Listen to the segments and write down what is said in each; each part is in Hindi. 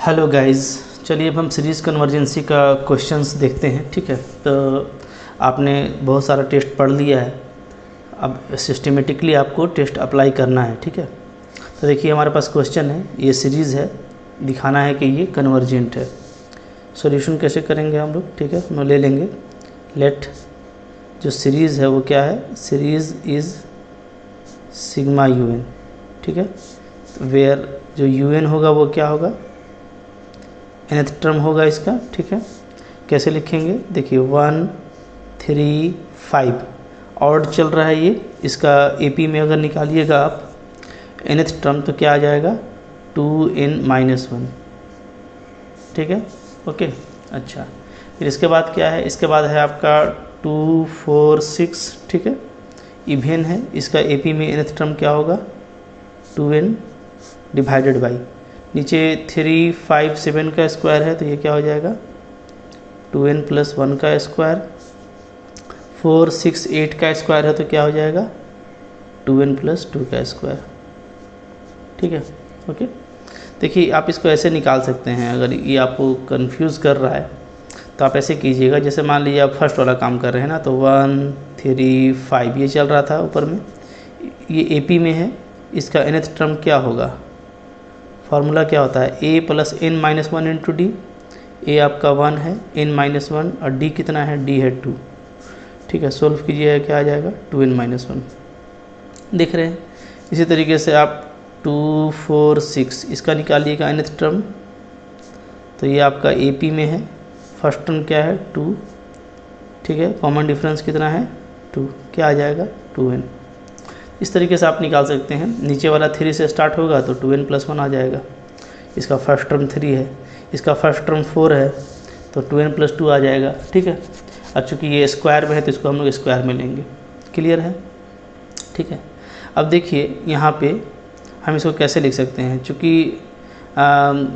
हेलो गाइस, चलिए अब हम सीरीज़ कन्वर्जेंसी का क्वेश्चंस देखते हैं। ठीक है, तो आपने बहुत सारा टेस्ट पढ़ लिया है, अब सिस्टमेटिकली आपको टेस्ट अप्लाई करना है। ठीक है, तो देखिए हमारे पास क्वेश्चन है, ये सीरीज़ है, दिखाना है कि ये कन्वर्जेंट है। सॉल्यूशन कैसे करेंगे हम लोग? ठीक है, हम ले लेंगे लेट जो सीरीज़ है वो क्या है, series is sigma u n. ठीक है, वेयर जो यू एन होगा वो क्या होगा, nth टर्म होगा इसका। ठीक है, कैसे लिखेंगे? देखिए 1 3 5 ऑड चल रहा है ये, इसका AP में अगर निकालिएगा आप nth टर्म तो क्या आ जाएगा 2n-1। ठीक है, ओके। अच्छा, फिर इसके बाद क्या है, इसके बाद है आपका 2 4 6। ठीक है, इवेन है, इसका AP में nth टर्म क्या होगा 2n डिवाइडेड बाई नीचे 3 5 7 का स्क्वायर है तो ये क्या हो जाएगा 2n + 1 का स्क्वायर। 4 6 8 का स्क्वायर है तो क्या हो जाएगा 2n + 2 का स्क्वायर। ठीक है, ओके। देखिए आप इसको ऐसे निकाल सकते हैं, अगर ये आपको कंफ्यूज कर रहा है तो आप ऐसे कीजिएगा, जैसे मान लीजिए आप फर्स्ट वाला काम कर रहे हैं ना, तो 1 3 5 ये चल रहा था ऊपर में, ये AP में है, इसका nth टर्म क्या होगा, फार्मूला क्या होता है a + n-1 इंटू डी। ए आपका 1 है, n-1 और d कितना है, d है 2। ठीक है, सोल्व कीजिएगा क्या आ जाएगा 2n-1 देख रहे हैं। इसी तरीके से आप 2 4 6 इसका निकालिएगा nth टर्म, तो ये आपका AP में है, फर्स्ट टर्म क्या है 2। ठीक है, कॉमन डिफरेंस कितना है 2, क्या आ जाएगा 2n। इस तरीके से आप निकाल सकते हैं। नीचे वाला 3 से स्टार्ट होगा तो 2n + 1 आ जाएगा, इसका फर्स्ट टर्म 3 है, इसका फर्स्ट टर्म 4 है तो 2n + 2 आ जाएगा। ठीक है, अब चूँकि ये स्क्वायर में है तो इसको हम लोग स्क्वायर में लेंगे। क्लियर है? ठीक है, अब देखिए यहाँ पे हम इसको कैसे लिख सकते हैं, चूँकि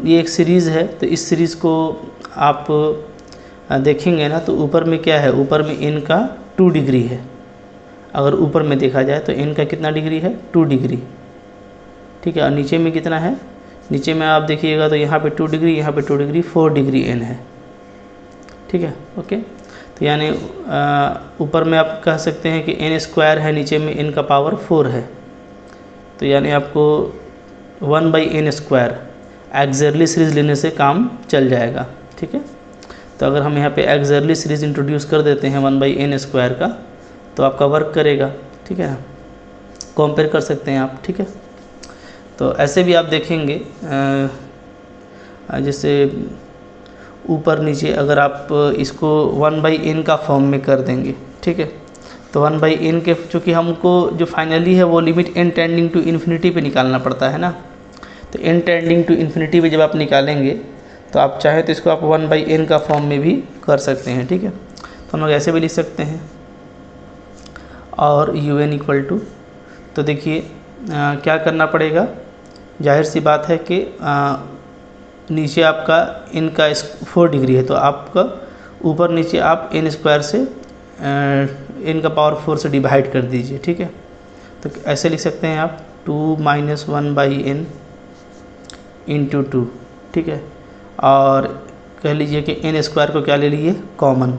ये एक सीरीज़ है तो इस सीरीज़ को आप देखेंगे ना तो ऊपर में क्या है, ऊपर में n का 2 डिग्री है। अगर ऊपर में देखा जाए तो n का कितना डिग्री है 2 डिग्री। ठीक है, और नीचे में कितना है, नीचे में आप देखिएगा तो यहाँ पे 2 डिग्री, यहाँ पे 2 डिग्री, 4 डिग्री n है। ठीक है, ओके। तो यानी ऊपर में आप कह सकते हैं कि n स्क्वायर है, नीचे में n का पावर 4 है, तो यानी आपको 1/n² एक्सर्ली सीरीज़ लेने से काम चल जाएगा। ठीक है, तो अगर हम यहाँ पे एक्सर्ली सीरीज़ इंट्रोड्यूस कर देते हैं 1/n² का तो आपका वर्क करेगा। ठीक है, कंपेयर कर सकते हैं आप। ठीक है, तो ऐसे भी आप देखेंगे, जैसे ऊपर नीचे अगर आप इसको 1/n का फॉर्म में कर देंगे। ठीक है, तो 1/n के चूँकि हमको जो फाइनली है वो limit n tending to infinity पे निकालना पड़ता है ना, तो n टेंडिंग टू इन्फिनिटी पे जब आप निकालेंगे तो आप चाहे तो इसको आप 1/n का फॉर्म में भी कर सकते हैं। ठीक है, तो हम लोग ऐसे भी लिख सकते हैं, और un = तो देखिए क्या करना पड़ेगा, जाहिर सी बात है कि नीचे आपका n का 4 डिग्री है तो आपका ऊपर नीचे आप n² से n का पावर 4 से डिवाइड कर दीजिए। ठीक है, तो ऐसे लिख सकते हैं आप 2 - 1/n × 2। ठीक है, और कह लीजिए कि n² को क्या ले लिए कॉमन।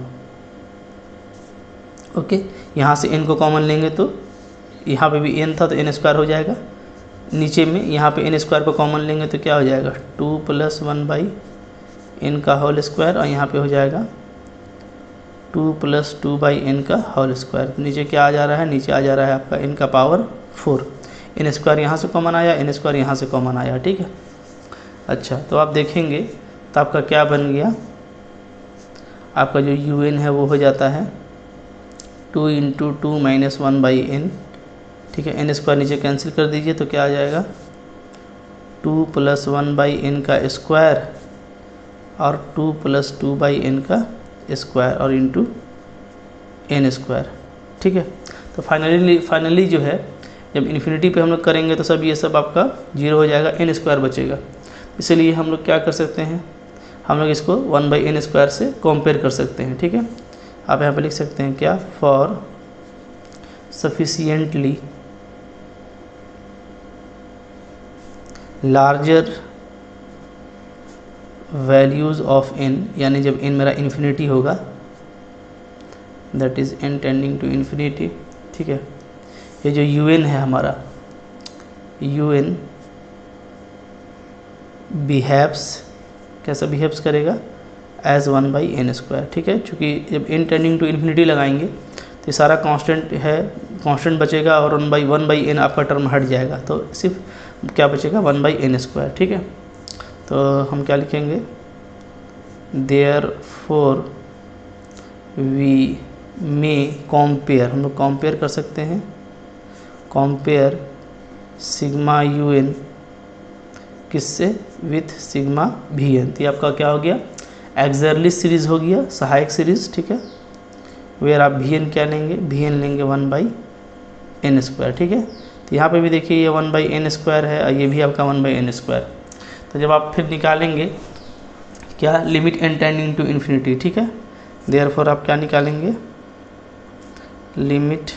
ओके, यहाँ से n को कॉमन लेंगे तो यहाँ पे भी n था तो n² हो जाएगा, नीचे में यहाँ पे n² को कॉमन लेंगे तो क्या हो जाएगा 2 + 1/n का होल स्क्वायर, और यहाँ पे हो जाएगा 2 + 2/n का होल स्क्वायर। नीचे क्या आ जा रहा है, नीचे आ जा रहा है आपका n का पावर 4। n² यहाँ से कॉमन आया, n² यहाँ से कॉमन आया। ठीक है, अच्छा, तो आप देखेंगे तो आपका क्या बन गया, आपका जो un है वो हो जाता है 2 × 2 - 1/n। ठीक है, n² नीचे कैंसिल कर दीजिए तो क्या आ जाएगा 2 + 1/n का स्क्वायर और 2 + 2/n का स्क्वायर और इंटू n²। ठीक है, तो फाइनली जो है जब इन्फिनिटी पे हम लोग करेंगे तो सब ये सब आपका 0 हो जाएगा, n² बचेगा। इसलिए हम लोग क्या कर सकते हैं, हम लोग इसको 1/n² से कंपेयर कर सकते हैं। ठीक है, आप यहाँ पे लिख सकते हैं क्या, for sufficiently larger values of n, यानी जब n मेरा इन्फिनिटी होगा, that is n tending to infinity, ठीक है। ये जो un है हमारा, un बिहेव्स, कैसा बिहेव्स करेगा, एज 1/n², ठीक है। चूँकि जब n टेंडिंग टू इन्फिनिटी लगाएंगे तो ये सारा कांस्टेंट है, कांस्टेंट बचेगा और 1/n आपका टर्म हट जाएगा, तो सिर्फ क्या बचेगा, 1/n², ठीक है। तो हम क्या लिखेंगे, देयरफॉर वी में कंपेयर, हम लोग कंपेयर कर सकते हैं, कंपेयर सिग्मा un किससे, विथ सिग्मा vn। तो ये आपका क्या हो गया, एक्सर्ली सीरीज़ हो गया, सहायक सीरीज़, ठीक है। वेयर आप vn क्या लेंगे, vn लेंगे 1/n², ठीक है। तो यहाँ पे भी देखिए ये 1/n² है और ये भी आपका 1/n²। तो जब आप फिर निकालेंगे क्या, limit n tending to infinity, ठीक है। देयरफॉर आप क्या निकालेंगे, limit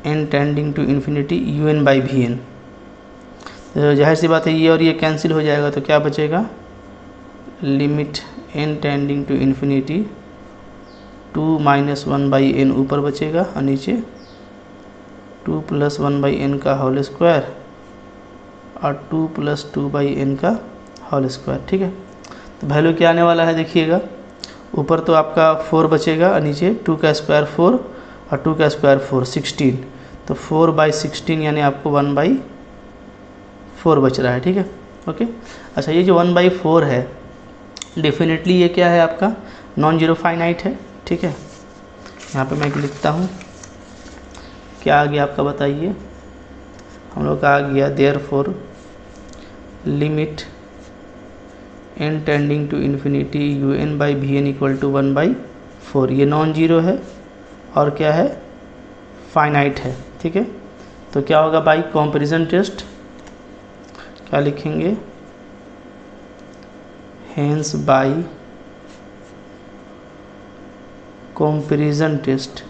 n tending to infinity un/vn। तो जाहिर सी बात है ये और ये कैंसिल हो जाएगा, तो क्या बचेगा, limit n tending to infinity 2 - 1/n ऊपर बचेगा और नीचे 2 + 1/n का होल स्क्वायर और 2 + 2/n का होल स्क्वायर, ठीक है। तो वैल्यू क्या आने वाला है देखिएगा, ऊपर तो आपका 4 बचेगा और नीचे 2 का स्क्वायर 4 और 2 का स्क्वायर 4, 16। तो 4/16 यानी आपको 1/4 बच रहा है, ठीक है, ओके। अच्छा, ये जो 1/4 है, डेफिनेटली ये क्या है आपका, नॉन जीरो फाइनाइट है, ठीक है। यहाँ पे मैं लिखता हूँ, क्या आ गया आपका बताइए, हम लोग का आ गया therefore limit n tending to infinity un/vn = 1/4। ये नॉन जीरो है और क्या है, फाइनाइट है, ठीक है। तो क्या होगा, बाई कंपैरिजन टेस्ट क्या लिखेंगे, हेंस बाई कंपैरिजन टेस्ट,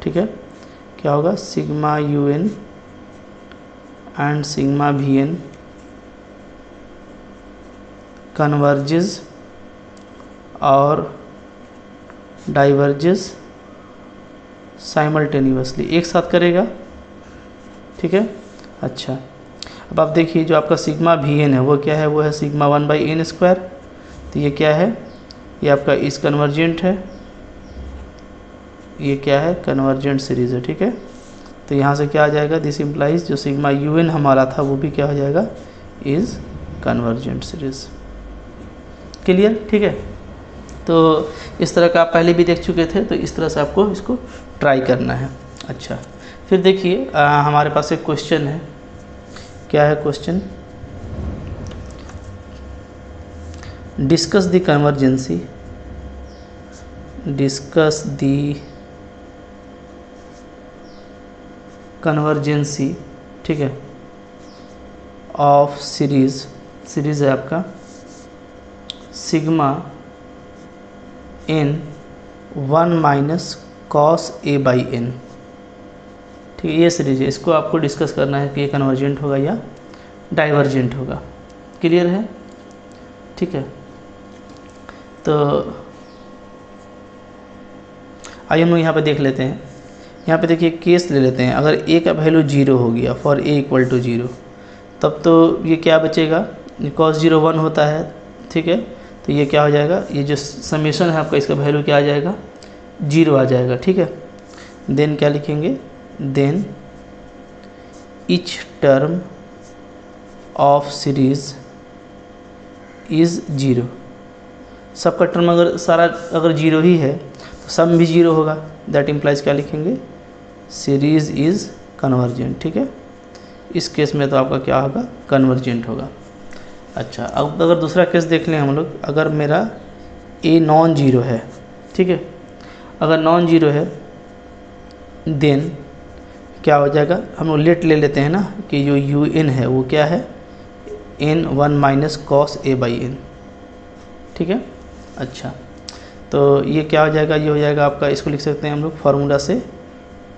ठीक है। क्या होगा, sigma un and sigma vn converges और डाइवर्जेस साइमल्टेनियसली, एक साथ करेगा, ठीक है। अच्छा, अब आप देखिए जो आपका सिग्मा vn है वो क्या है, वो है सिग्मा 1/n²। तो ये क्या है, ये आपका इस कन्वर्जेंट है, ये क्या है, कन्वर्जेंट सीरीज़ है, ठीक है। तो यहाँ से क्या आ जाएगा, दिस इम्प्लाइज जो सिग्मा un हमारा था वो भी क्या हो जाएगा, इज़ कन्वर्जेंट सीरीज़। क्लियर, ठीक है। तो इस तरह का आप पहले भी देख चुके थे, तो इस तरह से आपको इसको ट्राई करना है। अच्छा, फिर देखिए हमारे पास एक क्वेश्चन है, क्या है question, discuss the convergency, discuss the convergency, ठीक है, ऑफ सीरीज़, सीरीज़ है आपका सिग्मा n 1 - cos a/n, ठीक है। ये सीरीज है, इसको आपको डिस्कस करना है कि ये कन्वर्जेंट होगा या डाइवर्जेंट होगा। क्लियर है, ठीक है। तो आइए हम लोग यहाँ पे देख लेते हैं, यहाँ पे देखिए केस ले लेते हैं, अगर a का वैल्यू 0 हो गया, फॉर a = 0, तब तो ये क्या बचेगा, cos 0 1 होता है, ठीक है। तो ये क्या हो जाएगा, ये जो समेशन है आपका, इसका वैल्यू क्या आ जाएगा, 0 आ जाएगा, ठीक है। देन क्या लिखेंगे, then each term of series is 0। सबका टर्म अगर सारा अगर 0 ही है तो सम भी 0 होगा, दैट इम्प्लाइज क्या लिखेंगे, सीरीज़ इज़ कन्वर्जेंट, ठीक है। इस केस में तो आपका क्या होगा, कन्वर्जेंट होगा। अच्छा, अब अगर दूसरा केस देख लें हम लोग, अगर मेरा a नॉन जीरो है, ठीक है, अगर नॉन जीरो है देन क्या हो जाएगा, हम लोग लेट ले लेते हैं ना कि जो un है वो क्या है, n 1 - cos a/n, ठीक है। अच्छा, तो ये क्या हो जाएगा, ये हो जाएगा आपका, इसको लिख सकते हैं हम लोग फार्मूला से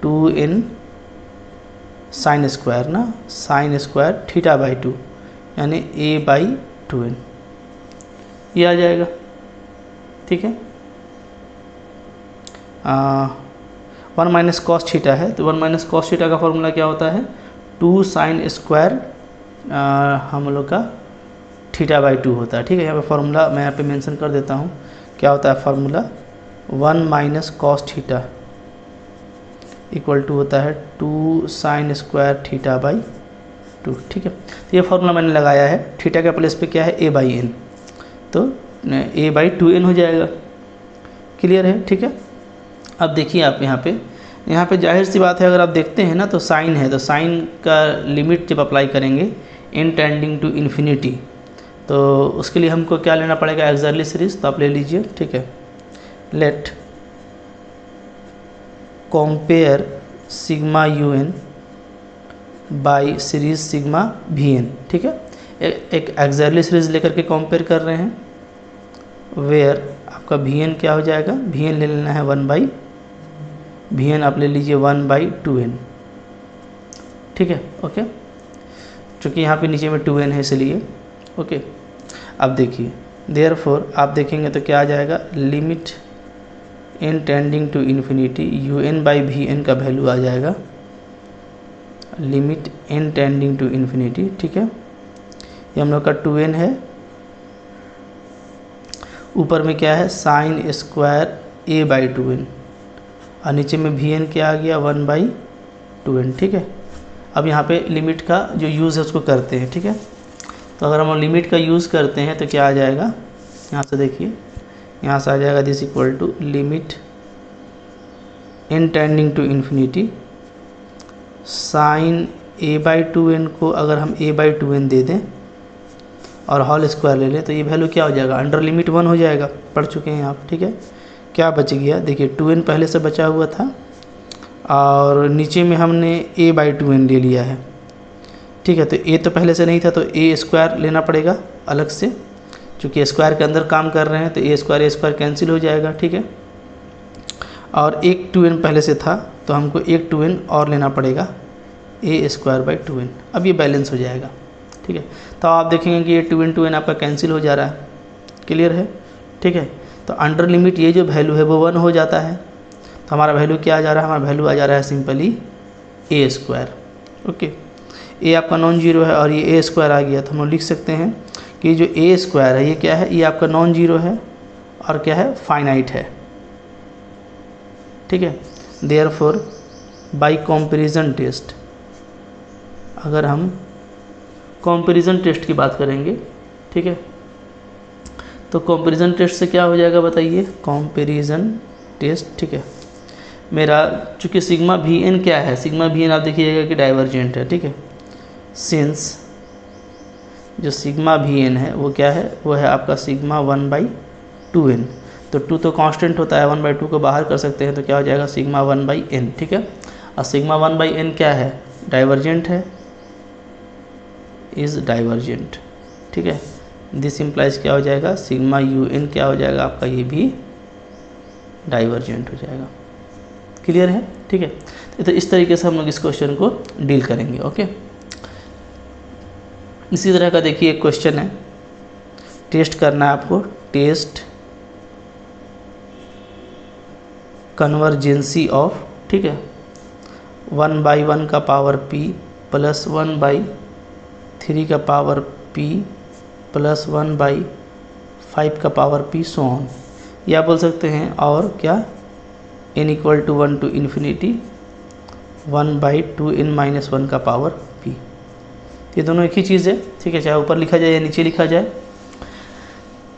2n sin स्क्वायर ना, sin स्क्वायर θ/2 यानी a/2n, ये आ जाएगा, ठीक है। 1 माइनस कॉस थीटा है, तो 1 माइनस कॉस थीटा का फॉर्मूला क्या होता है, 2 साइन स्क्वायर हम लोग का थीटा बाई 2 होता है, ठीक है। यहाँ पे फार्मूला मैं यहाँ पे मेंशन कर देता हूँ, क्या होता है formula, 1 minus cos theta equal to होता है 2 साइन स्क्वायर थीटा बाई 2, ठीक है। तो ये फार्मूला मैंने लगाया है, थीटा के प्लेस पे क्या है, a बाई एन, तो a बाई 2n हो जाएगा। क्लियर है, ठीक है। अब देखिए आप यहाँ पे जाहिर सी बात है, अगर आप देखते हैं ना तो साइन है, तो साइन का लिमिट जब अप्लाई करेंगे इन टेंडिंग टू इन्फिनिटी, तो उसके लिए हमको क्या लेना पड़ेगा, एक्सर्ली सीरीज, तो आप ले लीजिए, ठीक है। Let compare sigma u n by series sigma v n, ठीक है। एक एक्सर्ली सीरीज लेकर के कंपेयर कर रहे हैं, वेयर आपका वी एन क्या हो जाएगा, वी एन ले लेना है 1 बाई वी एन आप ले लीजिए 1 बाई 2n, ठीक है, ओके। चूँकि यहाँ पे नीचे में 2n है इसलिए, ओके। अब देखिए देयरफॉर आप देखेंगे तो क्या आ जाएगा, limit n tending to infinity u n by v n का वैल्यू आ जाएगा, limit n tending to infinity, ठीक है। ये हम लोग का 2n है, ऊपर में क्या है, sine square a by 2n, और नीचे में वी एन क्या आ गया, 1 बाई 2n, ठीक है। अब यहाँ पे लिमिट का जो यूज़ है उसको करते हैं, ठीक है। तो अगर हम लिमिट का यूज़ करते हैं तो क्या आ जाएगा, यहाँ से देखिए, यहाँ से आ जाएगा this equal to limit n tending to infinity sine a by 2n को अगर हम a बाई 2n दे दें और होल स्क्वायर ले लें, तो ये वैल्यू क्या हो जाएगा, अंडर लिमिट 1 हो जाएगा, पढ़ चुके हैं आप, ठीक है। क्या बच गया, देखिए 2n पहले से बचा हुआ था और नीचे में हमने a बाई 2n ले लिया है, ठीक है। तो a तो पहले से नहीं था, तो a स्क्वायर लेना पड़ेगा अलग से, चूँकि स्क्वायर के अंदर काम कर रहे हैं तो a स्क्वायर कैंसिल हो जाएगा, ठीक है। और एक 2n पहले से था तो हमको एक 2n और लेना पड़ेगा, a स्क्वायर बाई 2n, अब ये बैलेंस हो जाएगा, ठीक है। तो आप देखेंगे कि ये 2n आपका कैंसिल हो जा रहा है, क्लियर है, ठीक है। तो अंडर लिमिट ये जो वैल्यू है वो 1 हो जाता है, तो हमारा वैल्यू क्या आ जा रहा है, हमारा वैल्यू आ जा रहा है simply a square, okay. a आपका नॉन जीरो है और ये a स्क्वायर आ गया, तो हम लोग लिख सकते हैं कि जो a स्क्वायर है ये क्या है, ये आपका नॉन जीरो है और क्या है, फाइनाइट है, ठीक है। देयरफॉर बाय कंपैरिजन टेस्ट, अगर हम कंपैरिजन टेस्ट की बात करेंगे, ठीक है, तो कंपैरिजन टेस्ट से क्या हो जाएगा बताइए, कंपैरिजन टेस्ट, ठीक है। मेरा चूँकि सिग्मा वी एन क्या है, सिग्मा वी एन आप देखिएगा कि डाइवर्जेंट है, ठीक है। सिंस जो सिग्मा वी एन है वो क्या है, वो है आपका सिग्मा 1 बाई 2n, तो 2 तो कांस्टेंट होता है, 1 बाई 2 को बाहर कर सकते हैं, तो क्या हो जाएगा सिग्मा 1 बाई n, ठीक है। और सिग्मा 1 बाई n क्या है, डाइवर्जेंट है, इज़ डाइवर्जेंट, ठीक है। दिस इम्प्लाइज क्या हो जाएगा, सिग्मा यू एन क्या हो जाएगा आपका, ये भी डाइवर्जेंट हो जाएगा, क्लियर है, ठीक है। तो इस तरीके से हम लोग इस क्वेश्चन को डील करेंगे, ओके। इसी तरह का देखिए एक क्वेश्चन है, टेस्ट करना है आपको, टेस्ट कन्वर्जेंसी ऑफ, ठीक है, 1 बाई 1 का पावर p प्लस 1 बाई 3 का पावर p प्लस 1 बाई 5 का पावर p सो ऑन, या बोल सकते हैं और क्या, n equal to 1 to infinity 1 by 2n minus 1 का पावर p, ये दोनों एक ही चीज़ है, ठीक है, चाहे ऊपर लिखा जाए या नीचे लिखा जाए।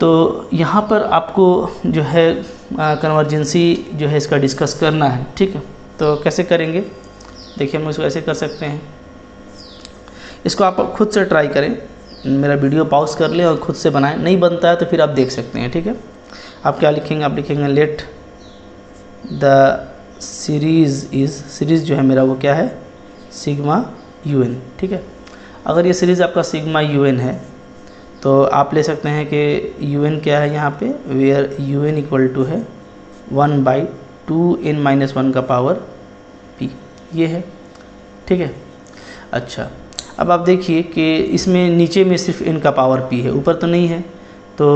तो यहाँ पर आपको जो है कन्वर्जेंसी जो है इसका डिस्कस करना है, ठीक है। तो कैसे करेंगे, देखिए हम इसको ऐसे कर सकते हैं, इसको आप खुद से ट्राई करें, मेरा वीडियो पॉज कर लें और खुद से बनाएं, नहीं बनता है तो फिर आप देख सकते हैं, ठीक है। आप क्या लिखेंगे, आप लिखेंगे let the series is, series जो है मेरा वो क्या है, सिग्मा यू एन, ठीक है। अगर ये सीरीज़ आपका सिग्मा यू एन है तो आप ले सकते हैं कि यू एन क्या है यहाँ पे, where u n equal to है 1 बाई 2n माइनस 1 का पावर p, ये है, ठीक है। अच्छा, अब आप देखिए कि इसमें नीचे में सिर्फ n का पावर p है, ऊपर तो नहीं है, तो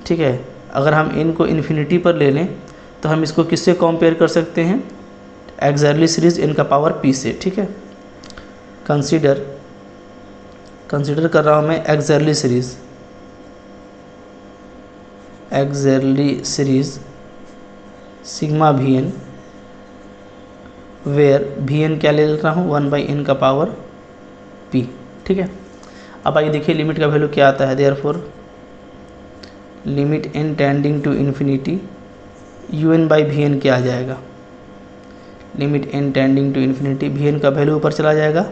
ठीक है, अगर हम n को इन्फिनिटी पर ले लें तो हम इसको किससे कंपेयर कर सकते हैं, एक्सर्ली सीरीज़ n का पावर p से। ठीक है, कंसीडर कर रहा हूँ मैं auxiliary series sigma v n, where v n क्या ले लेता हूँ 1/n का पावर p। ठीक है, अब आइए देखिए लिमिट का वैल्यू क्या आता है। Therefore limit n tending to infinity un/vn क्या आ जाएगा, limit n tending to infinity vn का वैल्यू ऊपर चला जाएगा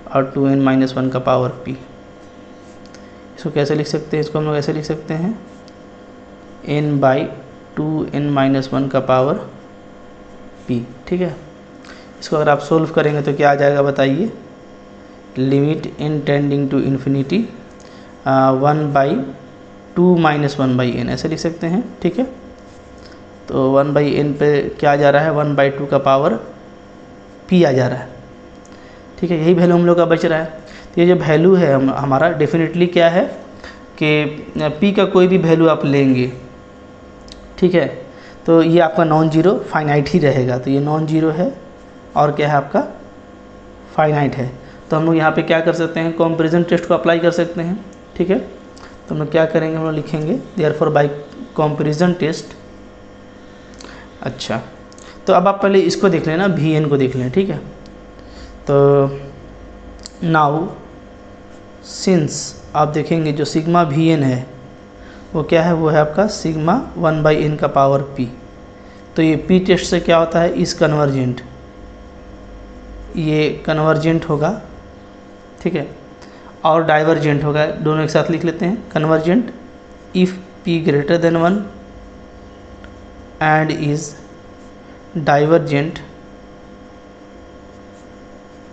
और 2n-1 का पावर p। इसको कैसे लिख सकते हैं, इसको हम लोग ऐसे लिख सकते हैं n/2n-1 का पावर p। ठीक है, इसको अगर आप सोल्व करेंगे तो क्या आ जाएगा बताइए, limit n tending to infinity 1/2-1/n ऐसे लिख सकते हैं। ठीक है, तो 1/n पे क्या आ जा रहा है, 1/2 का पावर p आ जा रहा है। ठीक है, यही वैल्यू हम लोग का बच रहा है। तो ये जो वैल्यू है हमारा डेफिनेटली क्या है कि p का कोई भी वैल्यू आप लेंगे, ठीक है, तो ये आपका नॉन जीरो फाइनाइट ही रहेगा। तो ये नॉन जीरो है और क्या है आपका फाइनाइट है। तो हम लोग यहाँ पे क्या कर सकते हैं, कंपैरिजन टेस्ट को अप्लाई कर सकते हैं। ठीक है, तो हम लोग क्या करेंगे, हम लोग लिखेंगे देयरफॉर बाय कंपैरिजन टेस्ट। अच्छा, तो अब आप पहले इसको देख लेना, vn को देख लें। ठीक है, तो नाउ सिंस आप देखेंगे जो सिग्मा vn है वो क्या है, वो है आपका सिग्मा 1/n का पावर p। तो ये p टेस्ट से क्या होता है, इस कन्वर्जेंट, ये कन्वर्जेंट होगा। ठीक है, और डाइवर्जेंट होगा, दोनों एक साथ लिख लेते हैं। Convergent if p greater than 1 and is divergent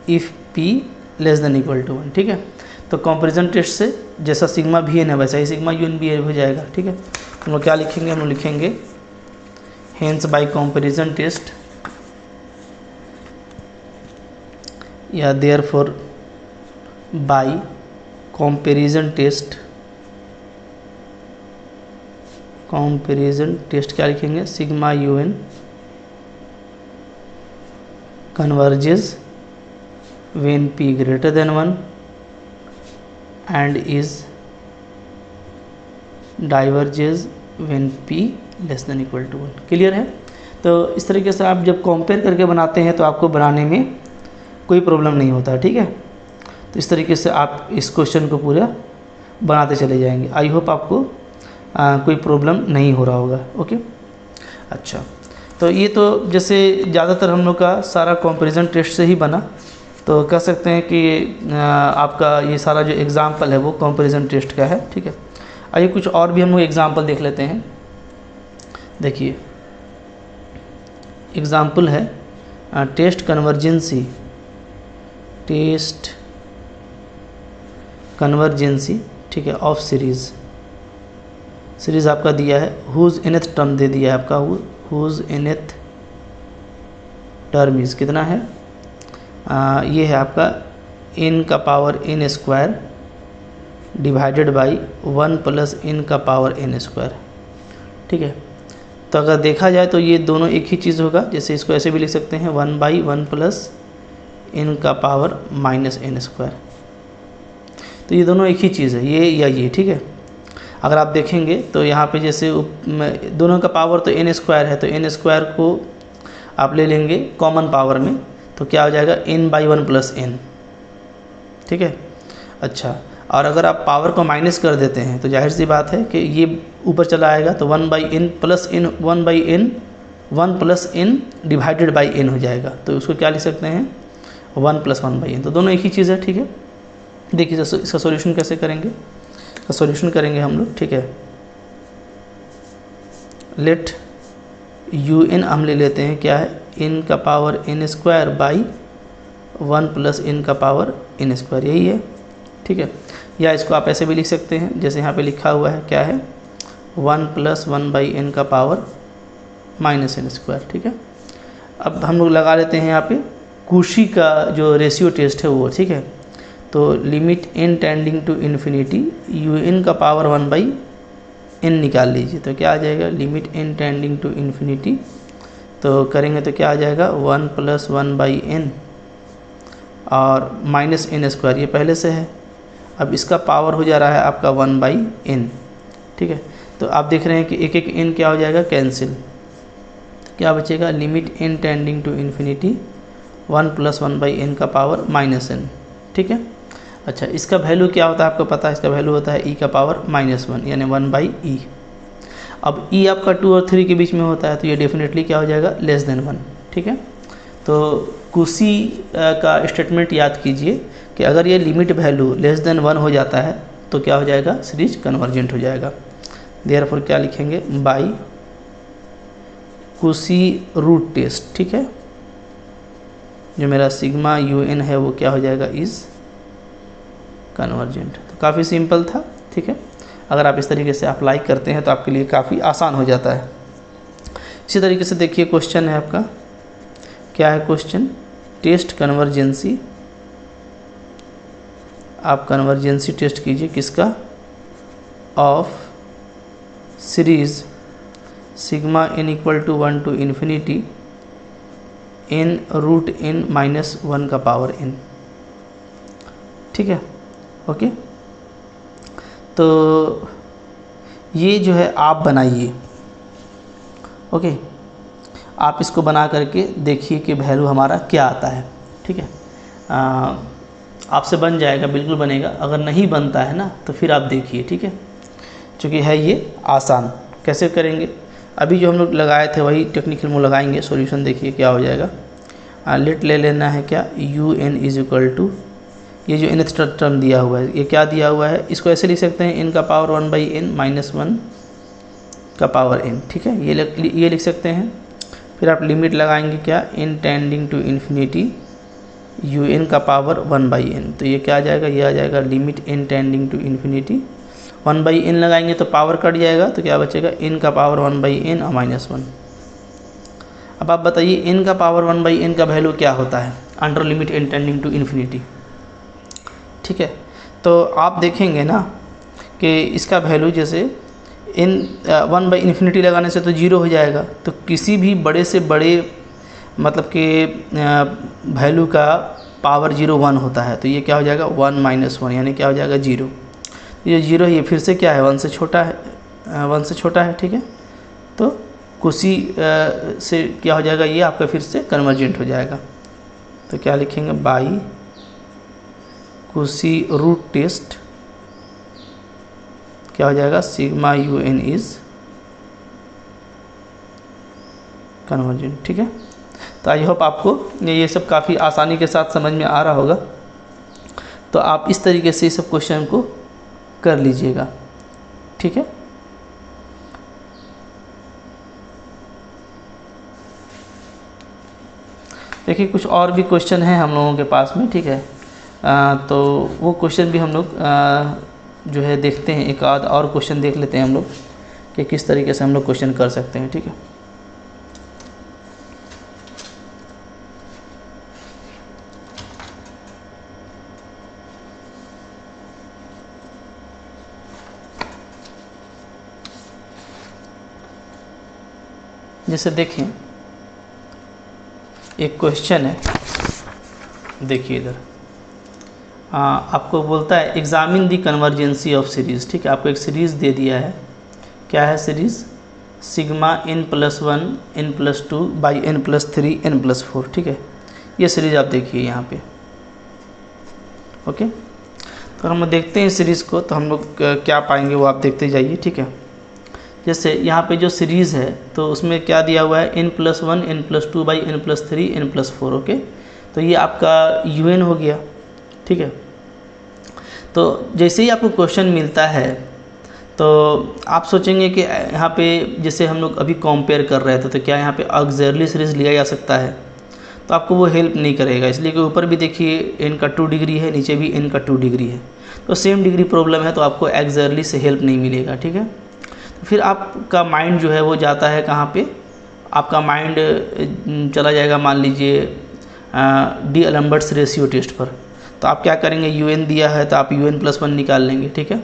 if p less than equal to 1। ठीक है, तो कंपैरिजन टेस्ट से जैसा सिग्मा vn है वैसा ही सिग्मा un भी हो जाएगा। ठीक है, हम लोग क्या लिखेंगे, हम लोग लिखेंगे हेंस बाय कंपैरिजन टेस्ट या देयरफॉर बाय कंपैरिजन टेस्ट क्या लिखेंगे, sigma un converges when p greater than 1 and is diverges when p less than equal to 1। Clear है। तो इस तरीके से आप जब कंपेयर करके बनाते हैं तो आपको बनाने में कोई प्रॉब्लम नहीं होता। ठीक है, तो इस तरीके से आप इस क्वेश्चन को पूरा बनाते चले जाएंगे। आई होप आपको कोई प्रॉब्लम नहीं हो रहा होगा। ओके, अच्छा, तो ये तो जैसे ज़्यादातर हम लोग का सारा कंपैरिजन टेस्ट से ही बना, तो कह सकते हैं कि आपका ये सारा जो एग्ज़ाम्पल है वो कंपैरिजन टेस्ट का है। ठीक है, आइए कुछ और भी हम लोग एग्ज़ाम्पल देख लेते हैं। देखिए एग्ज़ाम्पल है टेस्ट कन्वर्जेंसी। ठीक है, ऑफ सीरीज़ आपका दिया है, हुज nth टर्म दे दिया है आपका, हुज nth टर्म इज़ कितना है, ये है आपका n का power n square divided by 1 + n का पावर n स्क्वायर। ठीक है, तो अगर देखा जाए तो ये दोनों एक ही चीज़ होगा। जैसे इसको ऐसे भी लिख सकते हैं 1/1 + n का पावर -n स्क्वायर। तो ये दोनों एक ही चीज़ है, ये या ये। ठीक है, अगर आप देखेंगे तो यहाँ पे जैसे दोनों का पावर तो n स्क्वायर है, तो n स्क्वायर को आप ले लेंगे कॉमन पावर में, तो क्या हो जाएगा n/1 + n। ठीक है, अच्छा, और अगर आप पावर को माइनस कर देते हैं तो जाहिर सी बात है कि ये ऊपर चला आएगा, तो 1/n + n 1/n 1 + n divided by n हो जाएगा। तो उसको क्या लिख सकते हैं 1 + 1/n। तो दोनों एक ही चीज़ है। ठीक है, देखिए इसका सॉल्यूशन कैसे करेंगे, इसका सॉल्यूशन करेंगे हम लोग। ठीक है, लेट un हम ले लेते हैं क्या है, n का power n square by 1 + n का पावर n स्क्वायर, यही है। ठीक है, या इसको आप ऐसे भी लिख सकते हैं जैसे यहाँ पे लिखा हुआ है, क्या है 1 + 1/n का पावर -n स्क्वायर। ठीक है, अब हम लोग लगा लेते हैं यहाँ पे कुशी का जो रेशियो टेस्ट है वो। ठीक है, तो limit n tending to infinity u n का पावर 1/n निकाल लीजिए। तो क्या आ जाएगा, limit n tending to infinity, तो करेंगे तो क्या आ जाएगा 1 + 1/n और -n², ये पहले से है। अब इसका पावर हो जा रहा है आपका 1/n, ठीक है। तो आप देख रहे हैं कि एक एक n क्या हो जाएगा, कैंसिल। तो क्या बचेगा, limit n tending to infinity 1 + 1/n का पावर -n, ठीक है। अच्छा, इसका वैल्यू क्या होता है आपको पता है, इसका वैल्यू होता है e का पावर -1 यानी 1/e। अब e आपका 2 और 3 के बीच में होता है, तो ये डेफिनेटली क्या हो जाएगा, <1, ठीक है। तो कुशी का स्टेटमेंट याद कीजिए कि अगर ये लिमिट वैल्यू <1 हो जाता है तो क्या हो जाएगा, सीरीज कन्वर्जेंट हो जाएगा। देयरफॉर क्या लिखेंगे, बाय कुशी रूट टेस्ट, ठीक है। जो मेरा सिग्मा UN है वो क्या हो जाएगा, इज़ कन्वर्जेंट। तो काफ़ी सिंपल था, ठीक है। अगर आप इस तरीके से अप्लाई करते हैं तो आपके लिए काफ़ी आसान हो जाता है। इसी तरीके से देखिए क्वेश्चन है आपका, क्या है क्वेश्चन, टेस्ट कन्वर्जेंसी। आप कन्वर्जेंसी टेस्ट कीजिए किसका, of series sigma n = 1 to infinity n √n - 1 का पावर n, ठीक है, ओके। तो ये जो है आप बनाइए, ओके। आप इसको बना करके देखिए कि वैल्यू हमारा क्या आता है, ठीक है। आपसे बन जाएगा, बिल्कुल बनेगा। अगर नहीं बनता है ना तो फिर आप देखिए, ठीक है, क्योंकि है ये आसान। कैसे करेंगे, अभी जो हम लोग लगाए थे वही टेक्निकल में लगाएंगे। सॉल्यूशन देखिए क्या हो जाएगा, लेट ले लेना है क्या, UN = ये जो nth टर्म दिया हुआ है, ये क्या दिया हुआ है, इसको ऐसे लिख सकते हैं n का पावर 1/n - 1 का पावर n, ठीक है, ये लिख सकते हैं। फिर आप लिमिट लगाएंगे क्या, n tending to infinity UN का पावर 1/n, तो ये क्या आ जाएगा, ये आ जाएगा limit n tending to infinity 1/n लगाएंगे तो पावर कट जाएगा, तो क्या बचेगा, n का पावर 1/n और -1। अब आप बताइए n का पावर 1/n का वैल्यू क्या होता है under limit n tending to infinity, ठीक है। तो आप देखेंगे ना कि इसका वैल्यू जैसे n 1/∞ लगाने से तो 0 हो जाएगा। तो किसी भी बड़े से बड़े मतलब कि वैल्यू का पावर 0 1 होता है, तो ये क्या हो जाएगा 1 - 1 यानी क्या हो जाएगा 0। ये 0 ये फिर से क्या है, 1 से छोटा है, 1 से छोटा है, ठीक है। तो कुशी से क्या हो जाएगा, ये आपका फिर से कन्वर्जेंट हो जाएगा। तो क्या लिखेंगे, बाय कुशी रूट टेस्ट क्या हो जाएगा, सिग्मा UN इज़ कन्वर्जेंट, ठीक है। तो आई होप आपको ये सब काफ़ी आसानी के साथ समझ में आ रहा होगा। तो आप इस तरीके से सब क्वेश्चन को कर लीजिएगा, ठीक है। देखिए कुछ और भी क्वेश्चन हैं हम लोगों के पास में, ठीक है। तो वो क्वेश्चन भी हम लोग जो है देखते हैं, एक आध और क्वेश्चन देख लेते हैं हम लोग कि किस तरीके से हम लोग क्वेश्चन कर सकते हैं, ठीक है। जैसे देखें एक क्वेश्चन है, देखिए इधर आपको बोलता है एग्जामिन दी कन्वर्जेंसी ऑफ सीरीज़, ठीक है। आपको एक सीरीज़ दे दिया है, क्या है series, sigma n + 1 n + 2 / n + 3 n + 4, ठीक है। ये सीरीज़ आप देखिए यहाँ पे, ओके। तो हम देखते हैं सीरीज़ को, तो हम लोग क्या पाएंगे वो आप देखते जाइए, ठीक है। जैसे यहाँ पे जो सीरीज़ है तो उसमें क्या दिया हुआ है, n + 1 n + 2 / n + 3 n + 4, okay. तो ये आपका UN हो गया, ठीक है। तो जैसे ही आपको क्वेश्चन मिलता है तो आप सोचेंगे कि यहाँ पे जैसे हम लोग अभी कंपेयर कर रहे थे तो क्या यहाँ पे ऑक्सिलरी सीरीज़ लिया जा सकता है, तो आपको वो हेल्प नहीं करेगा। इसलिए कि ऊपर भी देखिए n का 2 डिग्री है, नीचे भी n का 2 डिग्री है, तो सेम डिग्री प्रॉब्लम है, तो आपको ऑक्सिलरी से हेल्प नहीं मिलेगा, ठीक है। तो फिर आपका माइंड जो है वो जाता है कहाँ पे, आपका माइंड चला जाएगा मान लीजिए डी एलम्बर्ट्स रेशियो टेस्ट पर। तो आप क्या करेंगे, un दिया है तो आप un+1 निकाल लेंगे, ठीक है।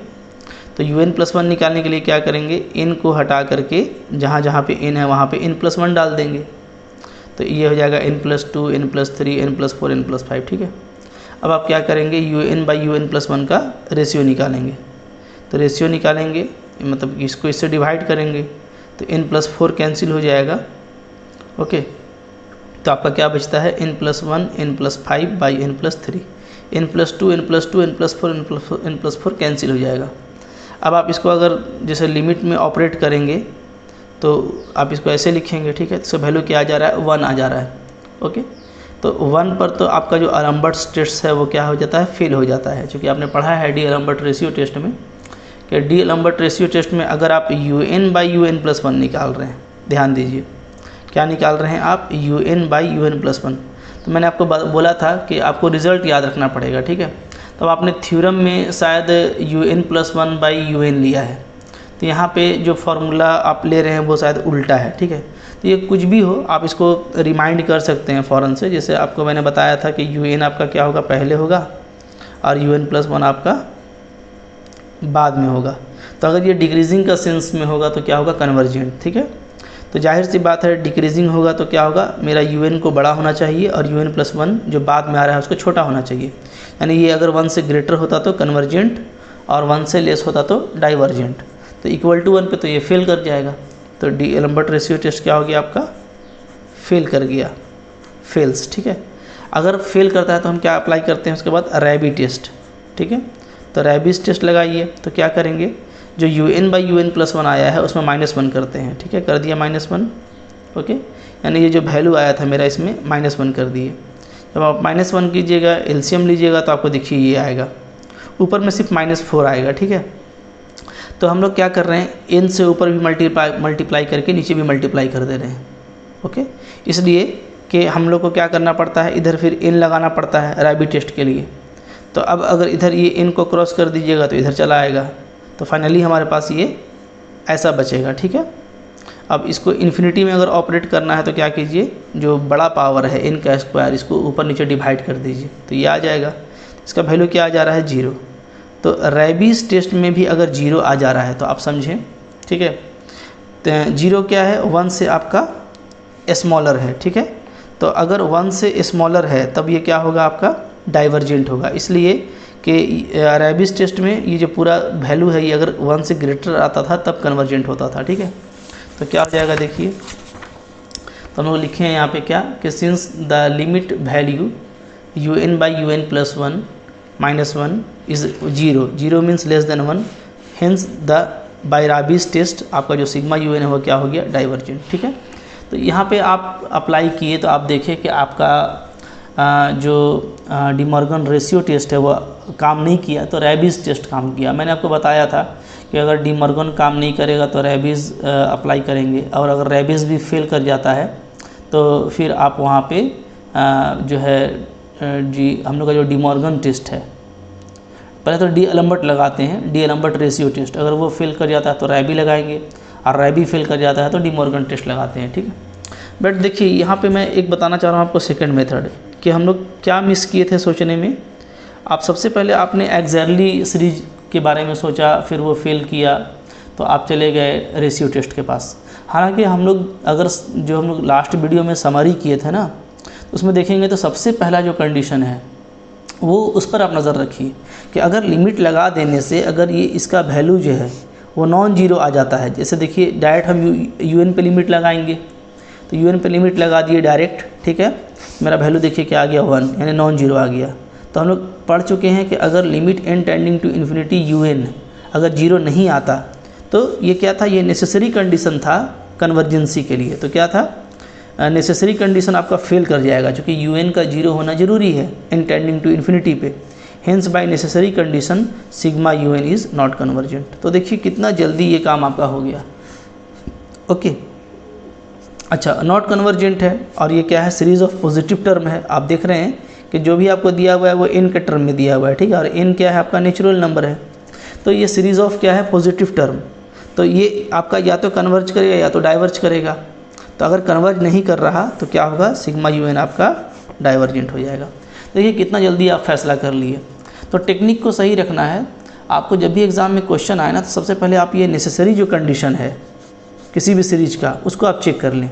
तो un+1 निकालने के लिए क्या करेंगे, n को हटा करके जहाँ जहाँ पे n है वहाँ पे n+1 डाल देंगे। तो ये हो जाएगा n+2, n+3, n+4, n+5, ठीक है। अब आप क्या करेंगे, un/un+1 का रेशियो निकालेंगे। तो रेशियो निकालेंगे मतलब इसको इससे डिवाइड करेंगे तो n+4 कैंसिल हो जाएगा, ओके। तो आपका क्या बचता है, n+1, n+5/n+3, n+2, n+2, n+4, n+4 cancel हो जाएगा। अब आप इसको अगर जैसे लिमिट में ऑपरेट करेंगे तो आप इसको ऐसे लिखेंगे, ठीक है। तो वैल्यू क्या आ जा रहा है, 1 आ जा रहा है, ओके। तो 1 पर तो आपका जो अरम्बर्ट टेस्ट है वो क्या हो जाता है, फेल हो जाता है। क्योंकि आपने पढ़ा है डी अरम्बर्ट रेशियो टेस्ट में कि डी अरम्बर्ट रेशियो टेस्ट में अगर आप un/un+1 निकाल रहे हैं, ध्यान दीजिए क्या निकाल रहे हैं आप, un/un+1। तो मैंने आपको बोला था कि आपको रिज़ल्ट याद रखना पड़ेगा, ठीक है। तो आपने थ्योरम में शायद un+1/un लिया है, तो यहाँ पे जो फार्मूला आप ले रहे हैं वो शायद उल्टा है, ठीक है। तो ये कुछ भी हो आप इसको रिमाइंड कर सकते हैं फ़ौरन से। जैसे आपको मैंने बताया था कि un आपका क्या होगा, पहले होगा और un+1 आपका बाद में होगा। तो अगर ये डिक्रीजिंग का सेंस में होगा तो क्या होगा, कन्वर्जेंट, ठीक है। तो जाहिर सी बात है डिक्रीजिंग होगा तो क्या होगा, मेरा un को बड़ा होना चाहिए और un+1 जो बाद में आ रहा है उसको छोटा होना चाहिए। यानी ये अगर 1 से ग्रेटर होता तो कन्वर्जेंट और 1 से लेस होता तो डाइवर्जेंट। तो =1 पे तो ये फेल कर जाएगा। तो डी एलम्बर्ट रेशियो टेस्ट क्या हो गया आपका, फेल कर गया, फेल्स, ठीक है। अगर फेल करता है तो हम क्या अप्लाई करते हैं उसके बाद, रैबी टेस्ट, ठीक है। तो रैबीज टेस्ट लगाइए। तो क्या करेंगे, जो un/un+1 आया है उसमें -1 करते हैं, ठीक है। कर दिया -1, ओके। यानी ये जो वैल्यू आया था मेरा इसमें -1 कर दिए। जब आप -1 कीजिएगा, एलसीएम लीजिएगा तो आपको देखिए ये आएगा, ऊपर में सिर्फ -4 आएगा, ठीक है। तो हम लोग क्या कर रहे हैं, n से ऊपर भी मल्टीप्लाई करके नीचे भी मल्टीप्लाई कर दे रहे हैं, ओके। इसलिए कि हम लोग को क्या करना पड़ता है, इधर फिर n लगाना पड़ता है रैबी टेस्ट के लिए। तो अब अगर इधर ये n को क्रॉस कर दीजिएगा तो इधर चला आएगा। तो फाइनली हमारे पास ये ऐसा बचेगा, ठीक है। अब इसको इन्फिनिटी में अगर ऑपरेट करना है तो क्या कीजिए, जो बड़ा पावर है n का स्क्वायर, इसको ऊपर नीचे डिवाइड कर दीजिए तो ये आ जाएगा। इसका वैल्यू क्या आ जा रहा है, 0। तो रैबीज टेस्ट में भी अगर 0 आ जा रहा है तो आप समझें, ठीक है। तो 0 क्या है, 1 से आपका स्मॉलर है, ठीक है। तो अगर 1 से स्मॉलर है तब ये क्या होगा, आपका डाइवर्जेंट होगा। इसलिए कि रैबीज टेस्ट में ये जो पूरा वैल्यू है ये अगर 1 से ग्रेटर आता था तब कन्वर्जेंट होता था, ठीक है। तो क्या हो जाएगा देखिए, तो हम लोग लिखे हैं यहाँ पे क्या कि since the limit value un/un+1 -1 is 0 means less than 1, hence the by Raabe's test आपका जो सिग्मा un है वो क्या हो गया, डाइवर्जेंट, ठीक है। तो यहाँ पे आप अप्लाई किए तो आप देखें कि आपका जो डी मॉर्गन रेशियो टेस्ट है वो काम नहीं किया तो रैबीज टेस्ट काम किया। मैंने आपको बताया था कि अगर डी मॉर्गन काम नहीं करेगा तो रैबीज अप्लाई करेंगे, और अगर रैबीज भी फेल कर जाता है तो फिर आप वहाँ पे जो है हम लोग का जो डी मॉर्गन टेस्ट है, पहले तो डी एलम्बर्ट लगाते हैं, डी एलम्बर्ट रेशियो टेस्ट, अगर वो फेल कर जाता है तो रैबी लगाएंगे, और रैबी फेल कर जाता है तो डी मॉर्गन टेस्ट लगाते हैं, ठीक है। बट देखिए यहाँ पे मैं एक बताना चाह रहा हूँ आपको सेकंड मेथड कि हम लोग क्या मिस किए थे सोचने में। आप सबसे पहले आपने एक्सैक्टली सीरीज के बारे में सोचा, फिर वो फेल किया तो आप चले गए रेशियो टेस्ट के पास। हालांकि हम लोग अगर जो हम लोग लास्ट वीडियो में समरी किए थे ना, उसमें देखेंगे तो सबसे पहला जो कंडीशन है वो उस पर आप नज़र रखिए कि अगर लिमिट लगा देने से अगर ये इसका वैल्यू जो है वो नॉन जीरो आ जाता है। जैसे देखिए डायरेक्ट हम UN पे लिमिट लगाएंगे, तो UN पे लिमिट लगा दिए डायरेक्ट, ठीक है। मेरा वैल्यू देखिए क्या आ गया, 1, यानी नॉन जीरो आ गया। तो हम लोग पढ़ चुके हैं कि अगर limit n tending to infinity UN अगर जीरो नहीं आता तो ये क्या था, ये नेसेसरी कंडीशन था कन्वर्जेंसी के लिए। तो क्या था, नेसेसरी कंडीशन आपका फेल कर जाएगा क्योंकि UN का जीरो होना ज़रूरी है n टेंडिंग टू इन्फिनिटी पे। Hence by necessary condition sigma UN is not convergent. तो देखिए कितना जल्दी ये काम आपका हो गया, ओके। अच्छा, नॉट कन्वर्जेंट है और ये क्या है, सीरीज़ ऑफ पॉजिटिव टर्म है। आप देख रहे हैं कि जो भी आपको दिया हुआ है वो n के टर्म में दिया हुआ है, ठीक है, और n क्या है, आपका नेचुरल नंबर है। तो ये सीरीज़ ऑफ क्या है, पॉजिटिव टर्म। तो ये आपका या तो कन्वर्ज करेगा या तो डाइवर्ज करेगा। तो अगर कन्वर्ज नहीं कर रहा तो क्या होगा, सिग्मा UN आपका डाइवर्जेंट हो जाएगा। देखिए कितना जल्दी आप फैसला कर लिए। तो टेक्निक को सही रखना है आपको। जब भी एग्ज़ाम में क्वेश्चन आए ना, तो सबसे पहले आप ये नेसेसरी जो कंडीशन है किसी भी सीरीज का, उसको आप चेक कर लें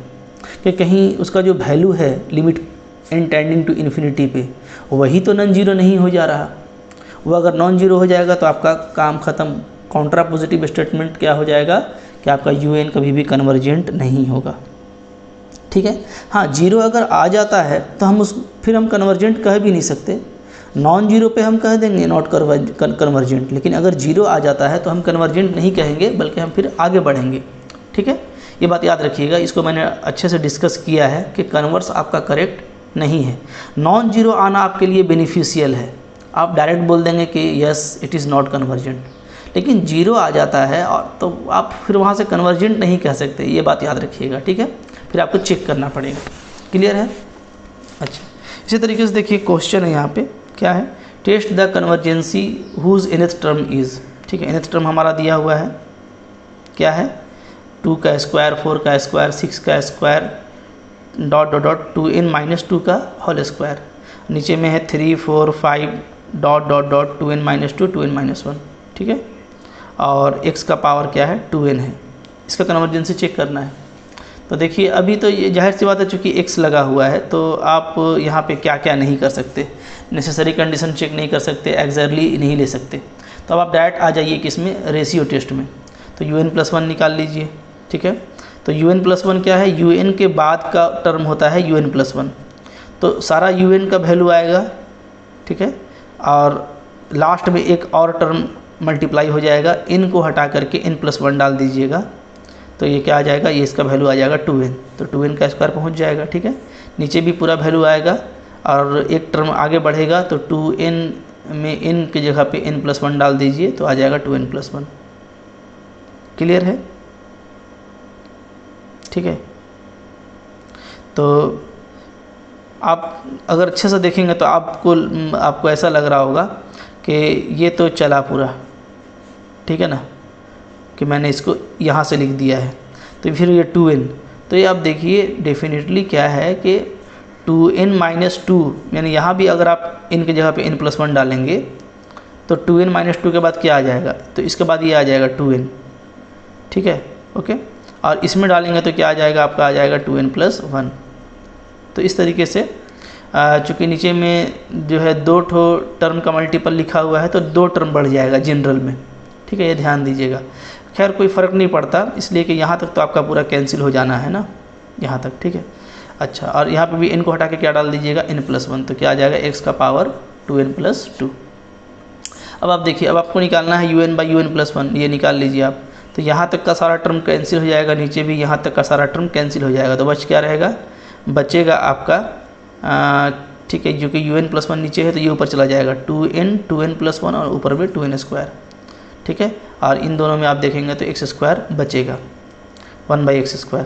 कि कहीं उसका जो वैल्यू है limit n tending to infinity पे, वही तो नॉन जीरो नहीं हो जा रहा। वो अगर नॉन जीरो हो जाएगा तो आपका काम ख़त्म। काउंट्रा पॉजिटिव स्टेटमेंट क्या हो जाएगा कि आपका UN कभी भी कन्वर्जेंट नहीं होगा। ठीक है। हाँ, जीरो अगर आ जाता है तो फिर हम कन्वर्जेंट कह भी नहीं सकते। नॉन जीरो पे हम कह देंगे नॉट कन्वर्जेंट, लेकिन अगर जीरो आ जाता है तो हम कन्वर्जेंट नहीं कहेंगे, बल्कि हम फिर आगे बढ़ेंगे। ठीक है, ये बात याद रखिएगा। इसको मैंने अच्छे से डिस्कस किया है कि कन्वर्स आपका करेक्ट नहीं है। नॉन जीरो आना आपके लिए बेनिफिशियल है, आप डायरेक्ट बोल देंगे कि yes it is not convergent. लेकिन जीरो आ जाता है और तो आप फिर वहाँ से कन्वर्जेंट नहीं कह सकते, ये बात याद रखिएगा। ठीक है, फिर आपको चेक करना पड़ेगा। क्लियर है? अच्छा, इसी तरीके से देखिए क्वेश्चन है यहाँ पे, क्या है, test the convergency whose nth term is. ठीक है, nth टर्म हमारा दिया हुआ है, क्या है, 2 का स्क्वायर, 4 का स्क्वायर, 6 का square, dot dot dot 2n-2 का होल स्क्वायर। नीचे में है 3, 4, 5 dot dot dot 2n-2, 2n-1। ठीक है, और x का पावर क्या है, 2n है। इसका कन्वर्जेंसी चेक करना है। तो देखिए अभी तो ये जाहिर सी बात है, चूँकि x लगा हुआ है तो आप यहाँ पे क्या क्या नहीं कर सकते, नेसेसरी कंडीशन चेक नहीं कर सकते, एक्जैक्टली नहीं ले सकते। तो अब आप डायरेक्ट आ जाइए किसमें, रेशियो टेस्ट में। तो un+1 निकाल लीजिए। ठीक है, तो un+1 क्या है, un के बाद का टर्म होता है un+1, तो सारा un का वैल्यू आएगा। ठीक है, और लास्ट में एक और टर्म मल्टीप्लाई हो जाएगा, इन को हटा करके n+1 डाल दीजिएगा, तो ये क्या आ जाएगा, ये इसका वैल्यू आ जाएगा 2n, तो 2n का स्क्वायर पहुंच जाएगा। ठीक है, नीचे भी पूरा वैल्यू आएगा और एक टर्म आगे बढ़ेगा, तो 2n में n की जगह पे n+1 डाल दीजिए, तो आ जाएगा 2n+1। क्लियर है? ठीक है, तो आप अगर अच्छे से देखेंगे तो आपको ऐसा लग रहा होगा कि ये तो चला पूरा। ठीक है ना, कि मैंने इसको यहाँ से लिख दिया है, तो फिर ये 2n, तो ये आप देखिए डेफिनेटली क्या है कि 2n-2, यानी यहाँ भी अगर आप n की जगह पे n+1 डालेंगे तो 2n-2 के बाद क्या आ जाएगा, तो इसके बाद ये आ जाएगा 2n। ठीक है, ओके, और इसमें डालेंगे तो क्या आ जाएगा, आपका आ जाएगा 2n+1। तो इस तरीके से चूँकि नीचे में जो है 2 टर्म का मल्टीपल लिखा हुआ है, तो 2 टर्म बढ़ जाएगा जनरल में। ठीक है, ये ध्यान दीजिएगा। खैर कोई फ़र्क नहीं पड़ता, इसलिए कि यहाँ तक तो आपका पूरा कैंसिल हो जाना है ना, यहाँ तक। ठीक है, अच्छा, और यहाँ पे भी n को हटा के क्या डाल दीजिएगा, n+1, तो क्या आ जाएगा, x का पावर 2n+2। अब आप देखिए, अब आपको निकालना है un/un+1, ये निकाल लीजिए आप। तो यहाँ तक का सारा टर्म कैंसिल हो जाएगा, नीचे भी यहाँ तक का सारा टर्म कैंसिल हो जाएगा, तो बच क्या रहेगा, बचेगा आपका ठीक है, जो कि un+1 नीचे है तो ये ऊपर चला जाएगा, 2n+1 और ऊपर भी 2n²। ठीक है, और इन दोनों में आप देखेंगे तो x² बचेगा, 1/x²।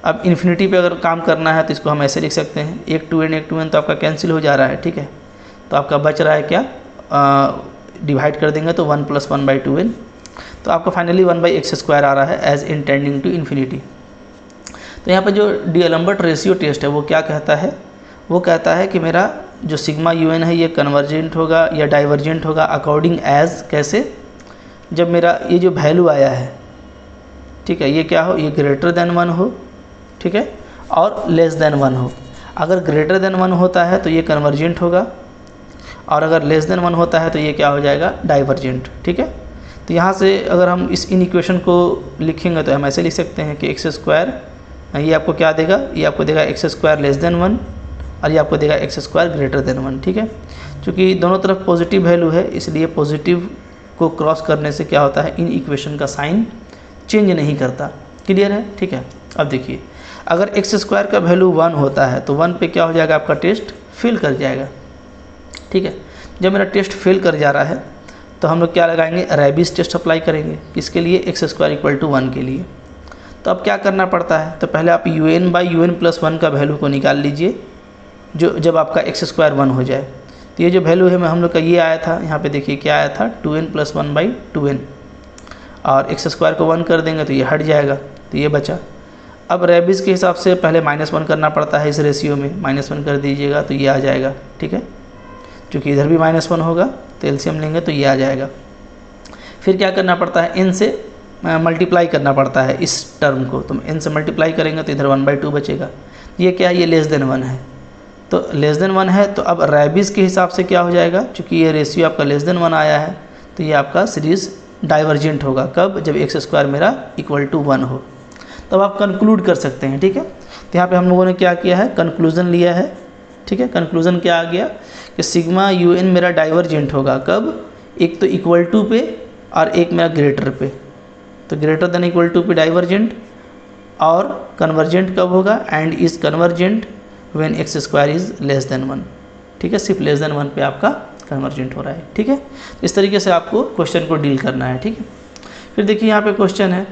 अब इन्फिनिटी पे अगर काम करना है तो इसको हम ऐसे लिख सकते हैं, एक 2n तो आपका कैंसिल हो जा रहा है। ठीक है, तो आपका बच रहा है क्या, डिवाइड कर देंगे तो 1+1/2n, तो आपका फाइनली 1/x² आ रहा है as n tending to infinity. तो यहाँ पर जो डी-एलम्बर्ट रेशियो टेस्ट है वो क्या कहता है, वो कहता है कि मेरा जो सिग्मा un है ये कन्वर्जेंट होगा या डाइवर्जेंट होगा अकॉर्डिंग एज, कैसे, जब मेरा ये जो वैल्यू आया है, ठीक है, ये क्या हो, ये ग्रेटर देन 1 हो, ठीक है, और लेस देन 1 हो। अगर ग्रेटर देन 1 होता है तो ये कन्वर्जेंट होगा, और अगर लेस देन 1 होता है तो ये क्या हो जाएगा, डाइवर्जेंट। ठीक है, तो यहाँ से अगर हम इन इक्वेशन को लिखेंगे तो हम ऐसे लिख सकते हैं कि x², ये आपको क्या देगा, ये आपको देगा x² लेस देन 1 और ये आपको देगा x² ग्रेटर देन 1। ठीक है, क्योंकि दोनों तरफ पॉजिटिव वैल्यू है, इसलिए पॉजिटिव को क्रॉस करने से क्या होता है, इन इक्वेशन का साइन चेंज नहीं करता। क्लियर है? ठीक है, अब देखिए, अगर x² का वैल्यू 1 होता है तो 1 पे क्या हो जाएगा, आपका टेस्ट फेल कर जाएगा। ठीक है, जब मेरा टेस्ट फेल कर जा रहा है तो हम लोग क्या लगाएंगे, रैबिस टेस्ट अप्लाई करेंगे, किसके लिए, x² = 1 के लिए। तो अब क्या करना पड़ता है, तो पहले आप un/un+1 का वैल्यू को निकाल लीजिए, जो जब आपका x² 1 हो जाए। तो ये जो वैल्यू है हम लोग का ये आया था, यहाँ पे देखिए क्या आया था, 2n+1/2n, और x² को 1 कर देंगे तो ये हट जाएगा, तो ये बचा। अब रैबिस के हिसाब से पहले -1 करना पड़ता है, इस रेशियो में -1 कर दीजिएगा तो ये आ जाएगा। ठीक है, क्योंकि इधर भी -1 होगा तो एलसीएम लेंगे तो ये आ जाएगा। फिर क्या करना पड़ता है, n से मल्टीप्लाई करना पड़ता है इस टर्म को, तो n से मल्टीप्लाई करेंगे तो इधर 1/2 बचेगा। ये क्या है, ये लेस देन 1 है, तो लेस देन 1 है तो अब रैबिस के हिसाब से क्या हो जाएगा, क्योंकि ये रेशियो आपका लेस देन 1 आया है तो ये आपका सीरीज़ डाइवर्जेंट होगा। कब, जब x² मेरा इक्वल टू 1 हो। तब आप कंक्लूड कर सकते हैं, ठीक है। तो यहाँ पे हम लोगों ने क्या किया है, कंक्लूज़न लिया है, ठीक है। कंक्लूज़न क्या आ गया कि सिग्मा UN मेरा डाइवर्जेंट होगा। कब, एक तो इक्वल टू पे और एक मेरा ग्रेटर पे, तो ग्रेटर देन इक्वल टू पे डाइवर्जेंट, और कन्वर्जेंट कब होगा, and is convergent when x² is less than 1, ठीक है। सिर्फ लेस देन 1 पे आपका कन्वर्जेंट हो रहा है, ठीक है। इस तरीके से आपको क्वेश्चन को डील करना है, ठीक है। फिर देखिए यहाँ पे क्वेश्चन है